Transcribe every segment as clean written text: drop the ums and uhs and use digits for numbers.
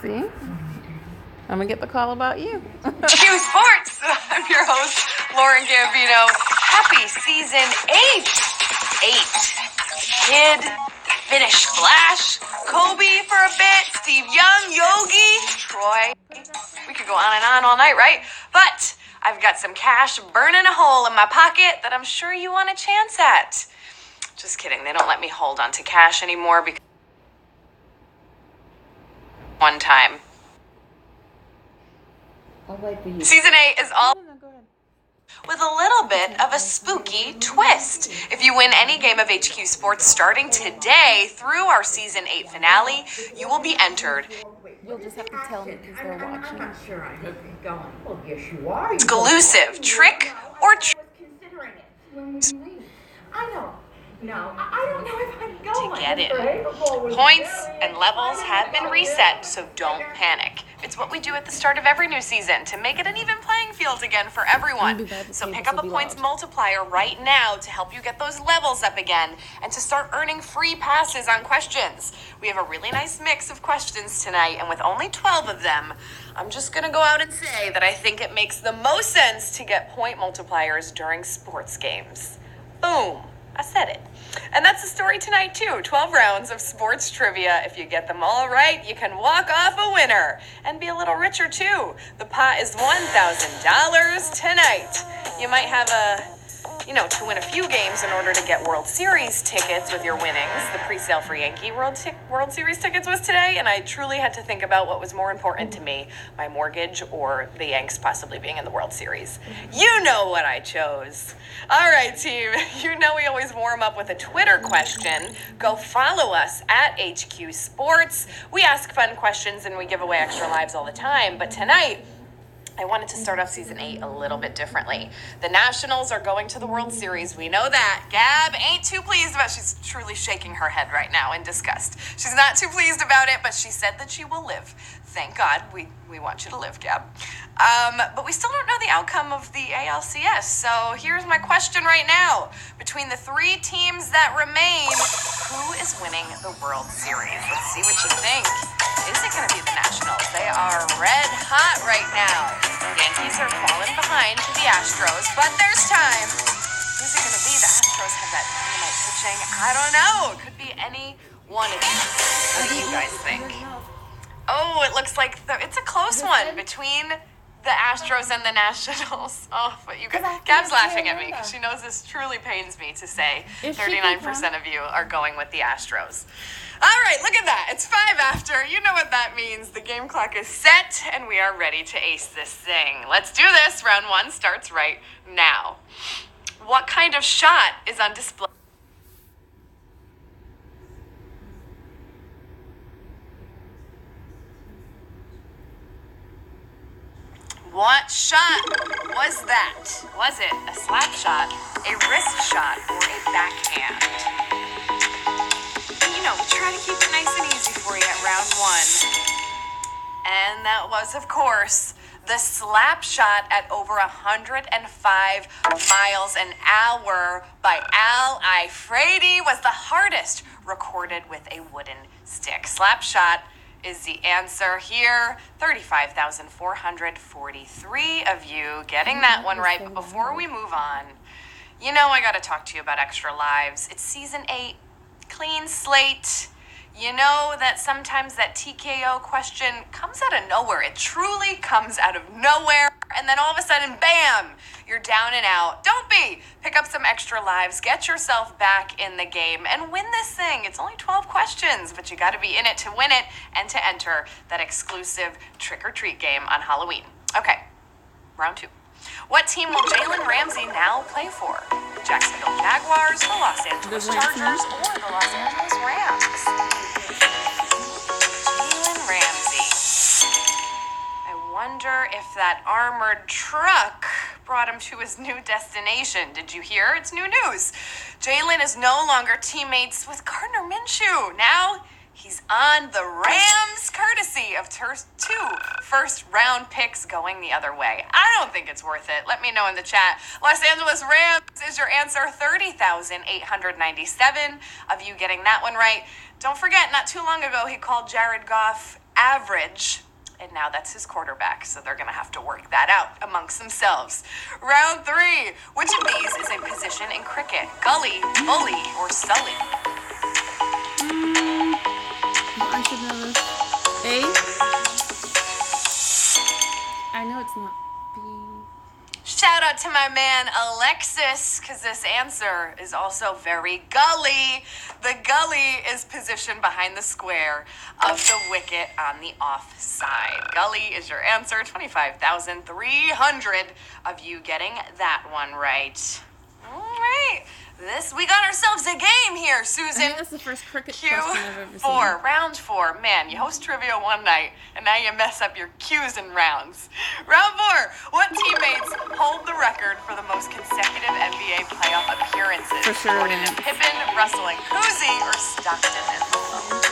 See? I'm going to get the call about you. Q Sports. I'm your host, Lauren Gambino. Happy season 8. Kid, Finish Flash, Kobe for a bit, Steve Young, Yogi, Troy. We could go on and on all night, right? But I've got some cash burning a hole in my pocket that I'm sure you want a chance at. Just kidding. They don't let me hold on to cash anymore because one time. Season 8 is all with a little bit of a spooky twist. If you win any game of HQ Sports starting today through our Season 8 finale, you will be entered. You'll just have to tell me because they're watching. I'm not sure I'm going. Well, yes, you are. Exclusive trick or treat. I was considering it. When would you leave? I don't know. I don't know if I'm going. To get in. Points and levels have been reset, so don't panic. It's what we do at the start of every new season to make it an even playing field again for everyone. So pick up a points multiplier right now to help you get those levels up again and to start earning free passes on questions. We have a really nice mix of questions tonight, and with only 12 of them, I'm just going to go out and say that I think it makes the most sense to get point multipliers during sports games. Boom. I said it. And that's the story tonight, too. 12 rounds of sports trivia. If you get them all right, you can walk off a winner and be a little richer, too. The pot is $1,000 tonight. You might have to win a few games in order to get World Series tickets with your winnings. The pre-sale for Yankee World Series tickets was today, and I truly had to think about what was more important to me, my mortgage or the Yanks possibly being in the World Series. You know what I chose. All right, team. You know we always warm up with a Twitter question. Go follow us at HQ Sports. We ask fun questions and we give away extra lives all the time, but tonight, I wanted to start off season 8 a little bit differently. The Nationals are going to the World Series. We know that. Gab ain't too pleased about it. She's truly shaking her head right now in disgust. She's not too pleased about it, but she said that she will live. Thank God. We want you to live, Gab. But we still don't know the outcome of the ALCS. So here's my question right now. Between the 3 teams that remain, who is winning the World Series? Let's see what you think. Is it going to be the Nationals? They are red hot right now. Yankees are falling behind to the Astros, but there's time. Who's it going to be? The Astros have that dynamite pitching. I don't know. It could be any one of these. What do you guys think? Oh, it looks like it's a close one between the Astros and the Nationals. Oh, but you guys, Gab's laughing at me because she knows this truly pains me to say 39% of you are going with the Astros. All right, look at that. It's 5 after. You know what that means. The game clock is set, and we are ready to ace this thing. Let's do this. Round 1 starts right now. What kind of shot is on display? What shot was that? Was it a slap shot, a wrist shot, or a backhand? We try to keep it nice and easy for you at round 1. And that was, of course, the slap shot at over 105 miles an hour by Al Ifredi was the hardest recorded with a wooden stick. Slap shot is the answer here. 35,443 of you getting that one right. But before we move on, I got to talk to you about extra lives. It's season 8, clean slate. You know that sometimes that TKO question comes out of nowhere. It truly comes out of nowhere. And then all of a sudden, bam, you're down and out. Don't be. Pick up some extra lives. Get yourself back in the game and win this thing. It's only 12 questions, but you got to be in it to win it and to enter that exclusive trick-or-treat game on Halloween. Okay, round 2. What team will Jalen Ramsey now play for? The Jacksonville Jaguars, the Los Angeles Chargers, or the Los Angeles Rams? Jalen Ramsey. I wonder if that armored truck brought him to his new destination. Did you hear? It's new news. Jalen is no longer teammates with Gardner Minshew. Now He's on the Rams, courtesy of two first-round picks going the other way. I don't think it's worth it. Let me know in the chat. Los Angeles Rams is your answer. 30,897 of you getting that one right. Don't forget, not too long ago, he called Jared Goff average. And now that's his quarterback, so they're going to have to work that out amongst themselves. Round 3. Which of these is a position in cricket? Gully, bully, or sully? I should know this. A? I know it's not B. Shout out to my man Alexis, because this answer is also very gully. The gully is positioned behind the square of the wicket on the offside. Gully is your answer. 25,300 of you getting that one right. All right. We got ourselves a game here, I Susan. think that's the first cricket question I've ever seen. Q4, round 4. Man, you host trivia one night, and now you mess up your Q's and rounds. Round 4. What teammates hold the record for the most consecutive NBA playoff appearances? For sure, Jordan and Lance. Pippen, Russell and Cousy, or Stockton and Malone?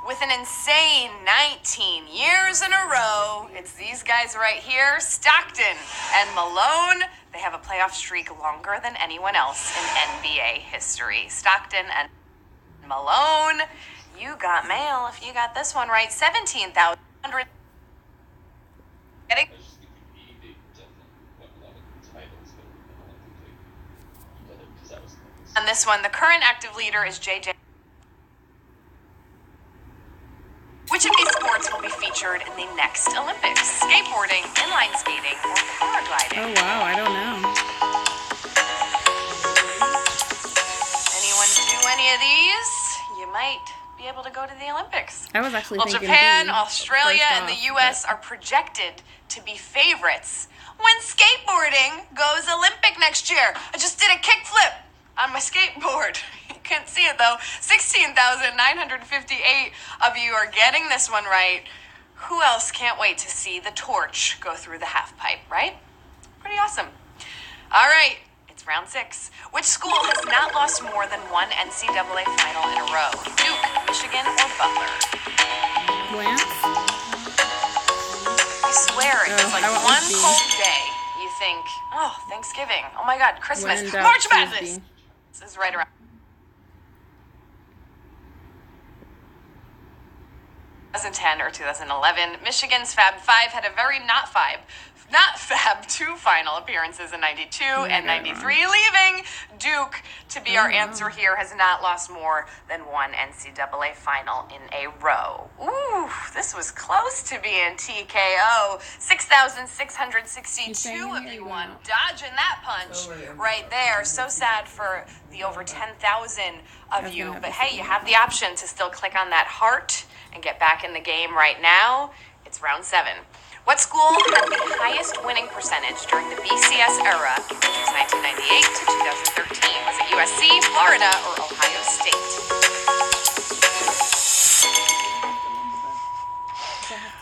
With an insane 19 years in a row, it's these guys right here, Stockton and Malone. They have a playoff streak longer than anyone else in NBA history. Stockton and Malone. You got mail if you got this one right. 17,100. Getting on this one, the current active leader is JJ. Which of these sports will be featured in the next Olympics? Skateboarding, inline skating, or paragliding? Oh, wow. I don't know. Anyone do any of these? You might be able to go to the Olympics. I was actually Well, thinking Japan, B, Australia, first and the off, U.S. are projected to be favorites when skateboarding goes Olympic next year. I just did a kickflip on my skateboard. You couldn't see it though. 16,958 of you are getting this one right. Who else can't wait to see the torch go through the half pipe, right? Pretty awesome. All right, it's round 6. Which school has not lost more than one NCAA final in a row? Duke, Michigan, or Butler? Lance? I swear, it was like I went with one B. cold day. You think, oh, Thanksgiving. Oh my God, Christmas. When in doubt, March choose Madness. B. This is right around 2010 or 2011. Michigan's Fab Five had a very not Fab 2 final appearances in 92 and 93, leaving Duke to be our answer here, has not lost more than one NCAA final in a row. Ooh, this was close to being TKO. 6,662 of you won. Dodging that punch right there. So sad for the over 10,000 of you. But hey, you have the option to still click on that heart and get back in the game right now. It's round 7. What school had the highest winning percentage during the BCS era, which was 1998 to 2013? Was it USC, Florida, or Ohio State?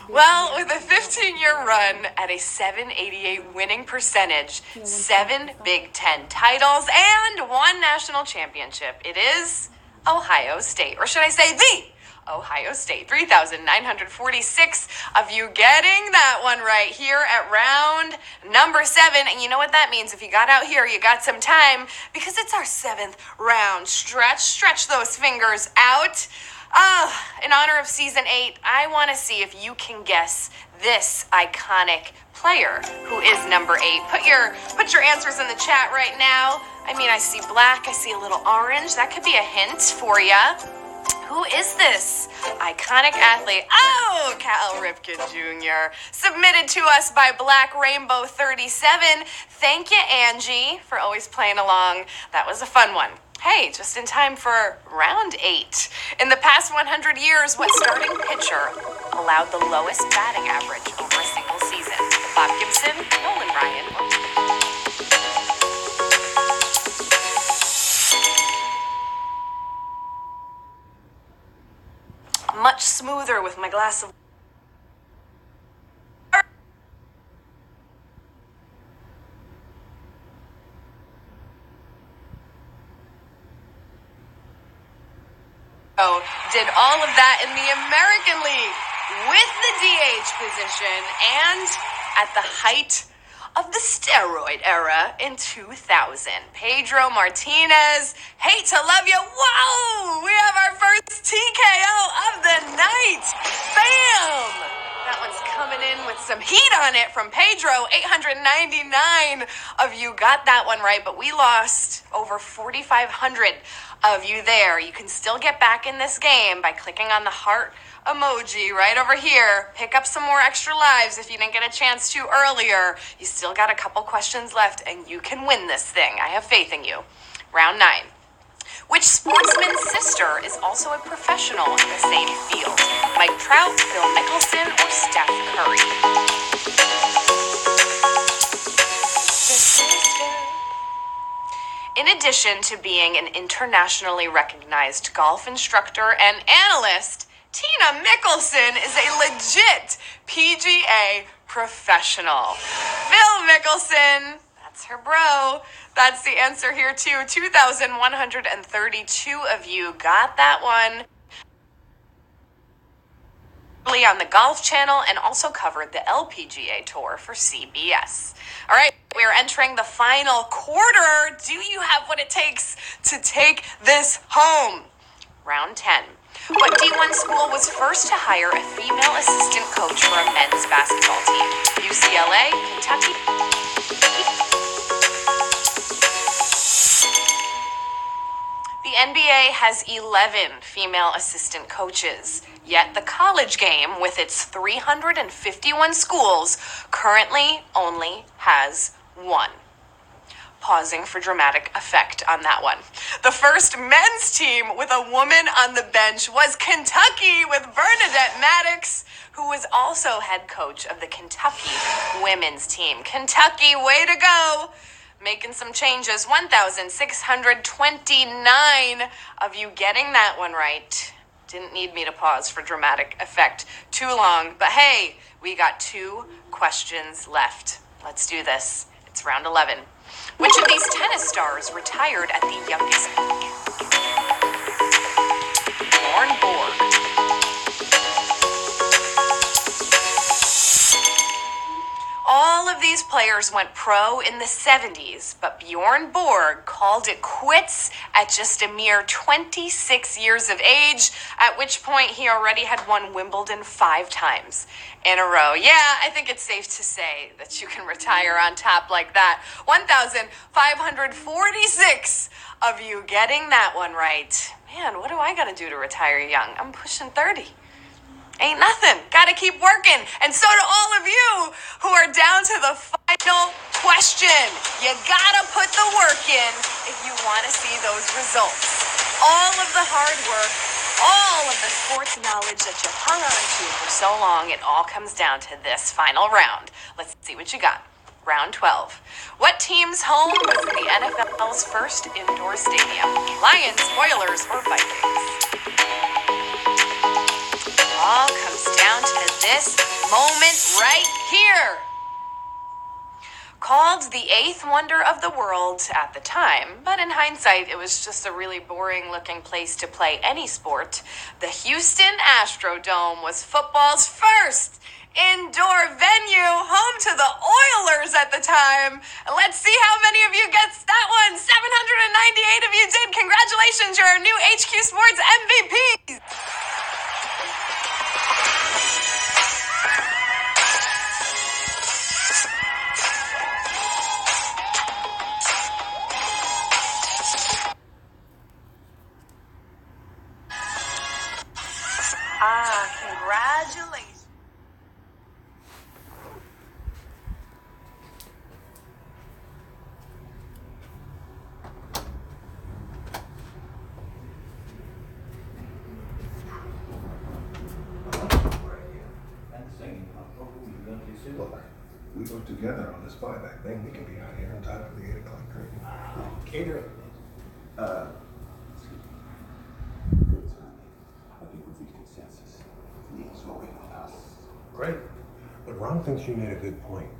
Well, with a 15-year run at a 788 winning percentage, 7 Big Ten titles, and 1 national championship, it is Ohio State. Or should I say the Ohio State. 3,946 of you getting that one right here at round number 7. And you know what that means. If you got out here, you got some time because it's our 7th round. Stretch those fingers out. In honor of season 8, I want to see if you can guess this iconic player who is number 8. Put your answers in the chat right now. I mean, I see black, I see a little orange. That could be a hint for ya. Who is this iconic athlete? Oh, Cal Ripken Jr. Submitted to us by Black Rainbow 37. Thank you, Angie, for always playing along. That was a fun one. Hey, just in time for round 8. In the past 100 years, what starting pitcher allowed the lowest batting average over a single season? Bob Gibson, Nolan Ryan, or much smoother with my glass of did all of that in the American League with the DH position and at the height of the steroid era in 2000. Pedro Martinez, hate to love you. Whoa! We have our first TKO of the night. Bam! That one's coming in with some heat on it from Pedro. 899 of you got that one right, but we lost over 4,500 of you there. You can still get back in this game by clicking on the heart emoji right over here. Pick up some more extra lives if you didn't get a chance to earlier. You still got a couple questions left, and you can win this thing. I have faith in you. Round 9. Which sportsman's sister is also a professional in the same field? Mike Trout, Phil Mickelson, or Steph Curry? In addition to being an internationally recognized golf instructor and analyst, Tina Mickelson is a legit PGA professional. Phil Mickelson, that's her bro. That's the answer here too. 2,132 of you got that one. On the Golf Channel and also covered the LPGA Tour for CBS. All right, we are entering the final quarter. Do you have what it takes to take this home? Round 10. What D1 school was first to hire a female assistant coach for a men's basketball team? UCLA, Kentucky. The NBA has 11 female assistant coaches, yet the college game, with its 351 schools, currently only has 1. Pausing for dramatic effect on that one. The first men's team with a woman on the bench was Kentucky with Bernadette Maddox, who was also head coach of the Kentucky women's team. Kentucky, way to go! Making some changes. 1,629 of you getting that one right. Didn't need me to pause for dramatic effect too long, but hey, we got 2 questions left. Let's do this. It's round 11. Which of these tennis stars retired at the youngest age? Bjorn Borg. All of these players went pro in the 70s, but Bjorn Borg called it quits at just a mere 26 years of age, at which point he already had won Wimbledon 5 times in a row. Yeah, I think it's safe to say that you can retire on top like that. 1,546 of you getting that one right. Man, what do I gotta do to retire young? I'm pushing 30. Ain't nothing. Gotta keep working. And so do all of you who are down to the final question. You gotta put the work in if you want to see those results. All of the hard work, all of the sports knowledge that you've hung on to for so long, it all comes down to this final round. Let's see what you got. Round 12. What team's home was the NFL's first indoor stadium? Lions, Oilers, or Vikings? All comes down to this moment right here. Called the 8th wonder of the world at the time, but in hindsight, it was just a really boring looking place to play any sport. The Houston Astrodome was football's first indoor venue, home to the Oilers at the time. And let's see how many of you gets that one. 798 of you did. Congratulations, you're our new HQ Sports MVPs. Congratulations. Look, we work together on this buyback thing. We can be out here in time for the 8 o'clock curtain. Cater. Great. But Ron thinks you made a good point.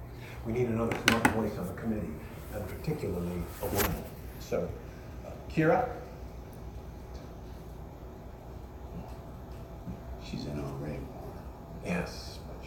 We need another smart voice on the committee, and particularly a woman. So, Kira? She's in already. Yes,